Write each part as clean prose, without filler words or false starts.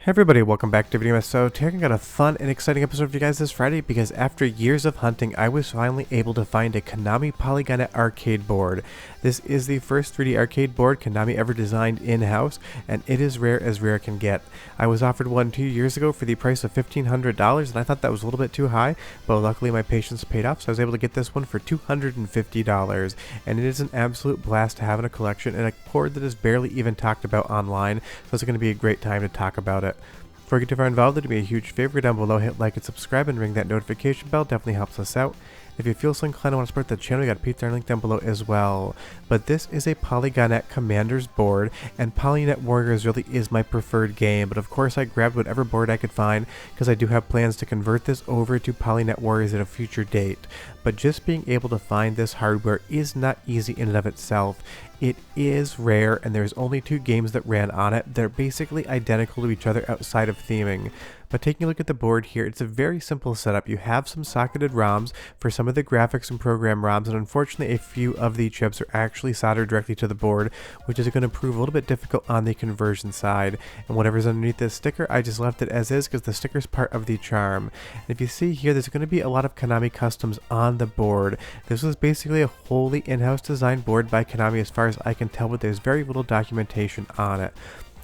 Hey everybody, welcome back to Video. So today I got a fun and exciting episode for you guys this Friday because after years of hunting, I was finally able to find a Konami Polygonet arcade board. This is the first 3D arcade board Konami ever designed in-house, and it is rare as rare can get. I was offered one 2 years ago for the price of $1,500, and I thought that was a little bit too high, but luckily my patience paid off, so I was able to get this one for $250, and it is an absolute blast to have in a collection, and a board that is barely even talked about online, so it's going to be a great time to talk about it. Before we get too far involved, it'd be a huge favor down below, hit like and subscribe and ring that notification bell, definitely helps us out. If you feel so inclined to want to support the channel, you got a Patreon link down below as well. But this is a Polygonet Commanders board, and Polynet Warriors really is my preferred game, but of course I grabbed whatever board I could find, because I do have plans to convert this over to Polynet Warriors at a future date. But just being able to find this hardware is not easy in and of itself. It is rare, and there's only 2 games that ran on it. They're basically identical to each other outside of theming. But taking a look at the board here, it's a very simple setup. You have some socketed ROMs for some of the graphics and program ROMs, and unfortunately a few of the chips are actually soldered directly to the board, which is going to prove a little bit difficult on the conversion side. And whatever's underneath this sticker, I just left it as is because the sticker is part of the charm. And if you see here, there's going to be a lot of Konami customs on the board. This was basically a wholly in-house designed board by Konami as far as I can tell, but there's very little documentation on it.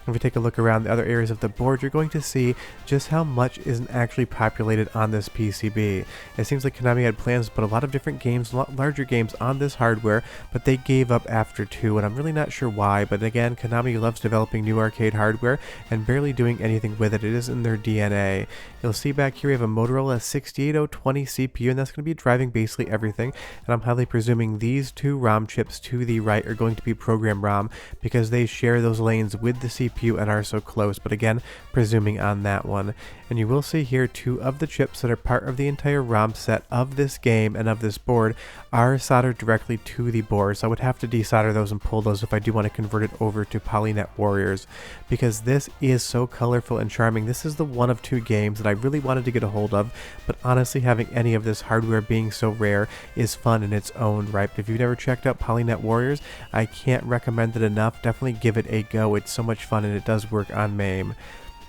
If we take a look around the other areas of the board, you're going to see just how much isn't actually populated on this PCB. It seems like Konami had plans to put a lot of different games, a lot larger games on this hardware, but they gave up after 2, and I'm really not sure why. But again, Konami loves developing new arcade hardware and barely doing anything with it. It is in their DNA. You'll see back here we have a Motorola 68020 CPU, and that's going to be driving basically everything. And I'm highly presuming these 2 ROM chips to the right are going to be program ROM because they share those lanes with the CPU and are so close, but again, presuming on that one. And you will see here 2 of the chips that are part of the entire ROM set of this game and of this board are soldered directly to the board, so I would have to desolder those and pull those if I do want to convert it over to Polynet Warriors, because this is so colorful and charming. This is the one of 2 games that I really wanted to get a hold of, but honestly having any of this hardware being so rare is fun in its own right. If you've never checked out Polynet Warriors, I can't recommend it enough. Definitely give it a go. It's so much fun and it does work on MAME.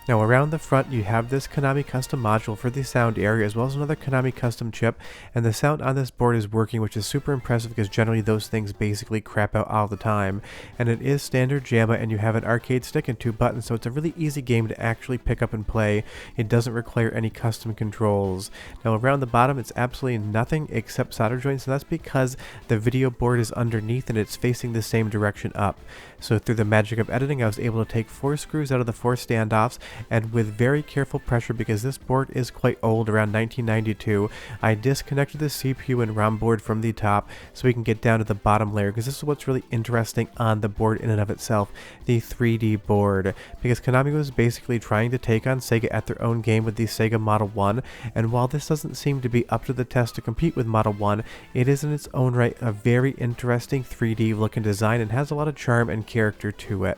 Now around the front you have this Konami custom module for the sound area, as well as another Konami custom chip, and the sound on this board is working, which is super impressive because generally those things basically crap out all the time. And it is standard JAMA, and you have an arcade stick and 2 buttons, so it's a really easy game to actually pick up and play. It doesn't require any custom controls. Now around the bottom it's absolutely nothing except solder joints, and that's because the video board is underneath and it's facing the same direction up. So through the magic of editing, I was able to take 4 screws out of the 4 standoffs, and with very careful pressure, because this board is quite old, around 1992, I disconnected the CPU and ROM board from the top so we can get down to the bottom layer, because this is what's really interesting on the board in and of itself, the 3D board. Because Konami was basically trying to take on Sega at their own game with the Sega Model 1, and while this doesn't seem to be up to the test to compete with Model 1, it is in its own right a very interesting 3D looking design and has a lot of charm and character to it.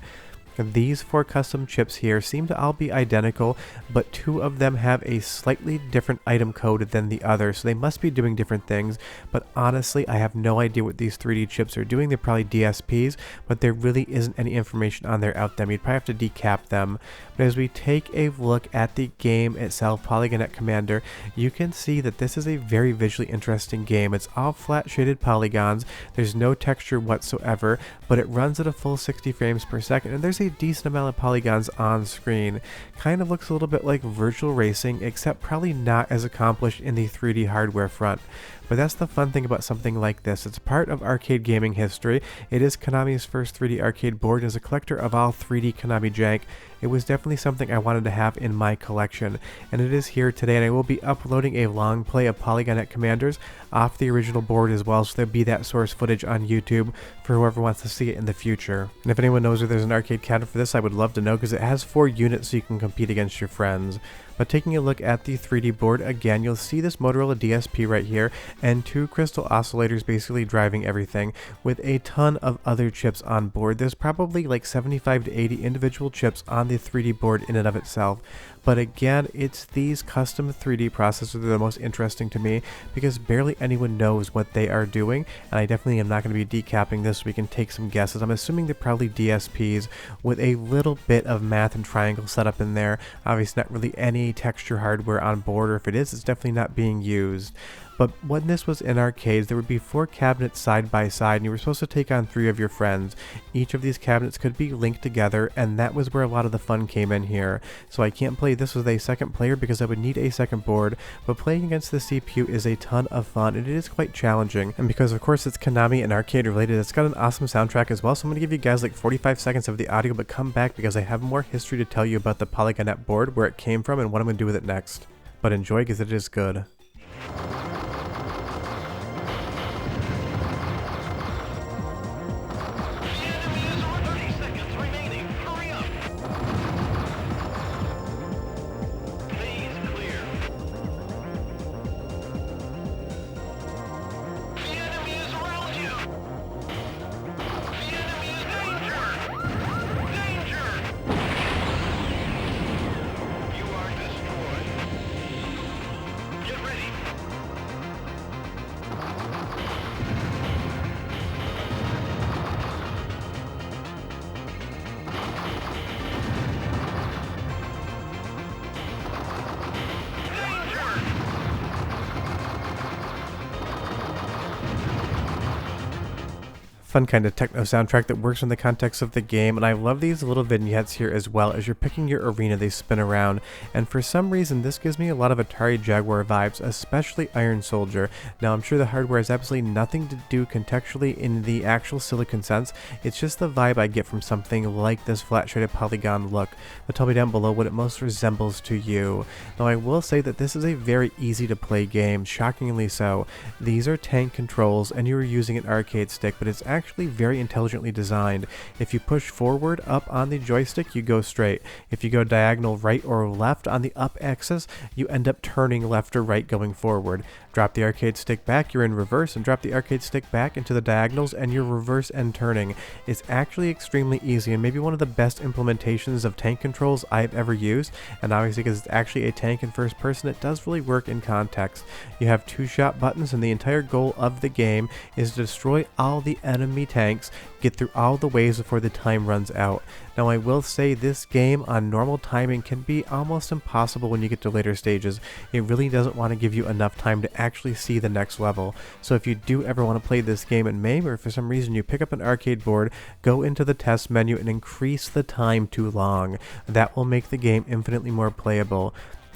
These 4 custom chips here seem to all be identical, but 2 of them have a slightly different item code than the other, so they must be doing different things. But honestly, I have no idea what these 3D chips are doing. They're probably DSPs, but there really isn't any information on there out them. You'd probably have to decap them. But as we take a look at the game itself, Polygonet Commander, you can see that this is a very visually interesting game. It's all flat shaded polygons. There's no texture whatsoever, but it runs at a full 60 frames per second, and there's a decent amount of polygons on screen. Kind of looks a little bit like virtual racing, except probably not as accomplished in the 3D hardware front. But that's the fun thing about something like this. It's part of arcade gaming history. It is Konami's first 3D arcade board, and as a collector of all 3D Konami jank, it was definitely something I wanted to have in my collection. And it is here today, and I will be uploading a long play of Polygonet Commanders off the original board as well, so there'll be that source footage on YouTube for whoever wants to see it in the future. And if anyone knows where there's an arcade cabinet for this, I would love to know, because it has 4 units so you can compete against your friends. But taking a look at the 3D board again, you'll see this Motorola DSP right here and two crystal oscillators basically driving everything with a ton of other chips on board. There's probably like 75 to 80 individual chips on the 3D board in and of itself. But again, it's these custom 3D processors that are the most interesting to me because barely anyone knows what they are doing, and I definitely am not going to be decapping this so we can take some guesses. I'm assuming they're probably DSPs with a little bit of math and triangle setup in there. Obviously not really any texture hardware on board, or if it is, it's definitely not being used. But when this was in arcades, there would be 4 cabinets side by side, and you were supposed to take on 3 of your friends. Each of these cabinets could be linked together, and that was where a lot of the fun came in here. So I can't play this with a second player because I would need a second board, but playing against the CPU is a ton of fun, and it is quite challenging. And because of course it's Konami and arcade related, it's got an awesome soundtrack as well, so I'm going to give you guys like 45 seconds of the audio, but come back because I have more history to tell you about the Polygonet board, where it came from, and what I'm going to do with it next. But enjoy because it is good. Fun kind of techno soundtrack that works in the context of the game, and I love these little vignettes here as well. As you're picking your arena, they spin around, and for some reason this gives me a lot of Atari Jaguar vibes, especially Iron Soldier. Now I'm sure the hardware has absolutely nothing to do contextually in the actual silicon sense, it's just the vibe I get from something like this flat shaded polygon look. But tell me down below what it most resembles to you. Now I will say that this is a very easy to play game, shockingly so. These are tank controls and you are using an arcade stick, but it's actually very intelligently designed. If you push forward up on the joystick, you go straight. If you go diagonal right or left on the up axis, you end up turning left or right going forward. Drop the arcade stick back, you're in reverse, and drop the arcade stick back into the diagonals and you're reverse and turning. It's actually extremely easy and maybe one of the best implementations of tank controls I've ever used, and obviously because it's actually a tank in first person, it does really work in context. You have 2 shot buttons and the entire goal of the game is to destroy all the enemy tanks, get through all the waves before the time runs out. Now I will say this game on normal timing can be almost impossible when you get to later stages. It really doesn't want to give you enough time to actually see the next level. So if you do ever want to play this game in MAME, or for some reason you pick up an arcade board, go into the test menu and increase the time to long. That will make the game infinitely more playable.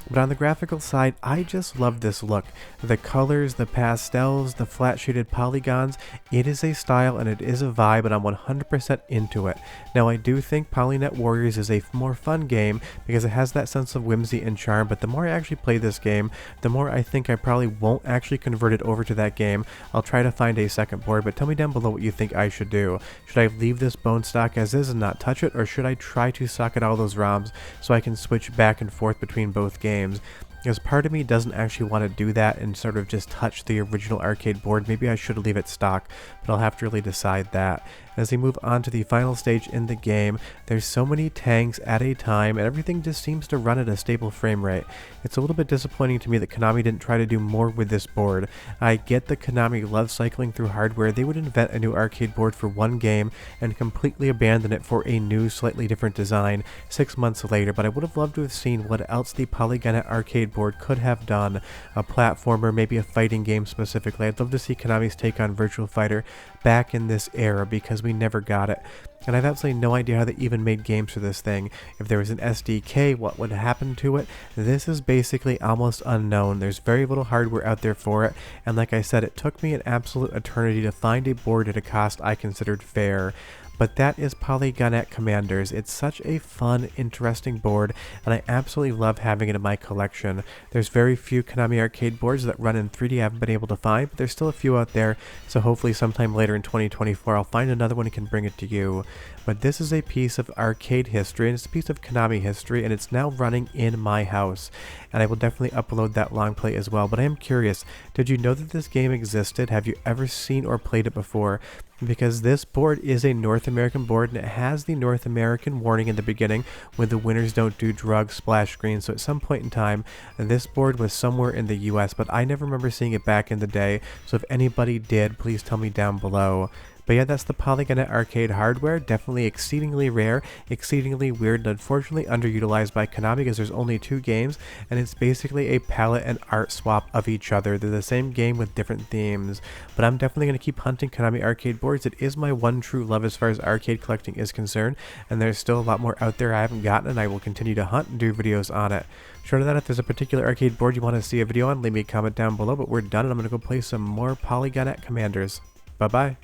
But on the graphical side, I just love this look. The colors, the pastels, the flat shaded polygons, it is a style and it is a vibe, and I'm 100% into it. Now I do think Polynet Warriors is a more fun game because it has that sense of whimsy and charm, but the more I actually play this game, the more I think I probably won't actually convert it over to that game. I'll try to find a second board, but tell me down below what you think I should do. Should I leave this bone stock as is and not touch it, or should I try to socket all those ROMs so I can switch back and forth between both games? Because part of me doesn't actually want to do that and sort of just touch the original arcade board. Maybe I should leave it stock, but I'll have to really decide that. As we move on to the final stage in the game, there's so many tanks at a time and everything just seems to run at a stable frame rate. It's a little bit disappointing to me that Konami didn't try to do more with this board. I get that Konami loves cycling through hardware. They would invent a new arcade board for one game and completely abandon it for a new, slightly different design 6 months later, but I would have loved to have seen what else the Polygonet arcade board could have done. A platformer, maybe a fighting game specifically. I'd love to see Konami's take on Virtua Fighter back in this era because we never got it. And I have absolutely no idea how they even made games for this thing. If there was an SDK, what would happen to it? This is basically almost unknown. There's very little hardware out there for it, and like I said, it took me an absolute eternity to find a board at a cost I considered fair. But that is Polygonet Commanders. It's such a fun, interesting board, and I absolutely love having it in my collection. There's very few Konami arcade boards that run in 3D I haven't been able to find, but there's still a few out there, so hopefully sometime later in 2024 I'll find another one and can bring it to you. But this is a piece of arcade history, and it's a piece of Konami history, and it's now running in my house. And I will definitely upload that long play as well. But I am curious, did you know that this game existed? Have you ever seen or played it before? Because this board is a North American board, and it has the North American warning in the beginning when the winners don't do drugs splash screen. So at some point in time, this board was somewhere in the US, but I never remember seeing it back in the day. So if anybody did, please tell me down below. But yeah, that's the Polygonet arcade hardware. Definitely exceedingly rare, exceedingly weird, and unfortunately underutilized by Konami because there's only 2 games, and it's basically a palette and art swap of each other. They're the same game with different themes. But I'm definitely going to keep hunting Konami arcade boards. It is my one true love as far as arcade collecting is concerned, and there's still a lot more out there I haven't gotten, and I will continue to hunt and do videos on it. Short of that, if there's a particular arcade board you want to see a video on, leave me a comment down below, but we're done, and I'm going to go play some more Polygonet Commanders. Bye-bye.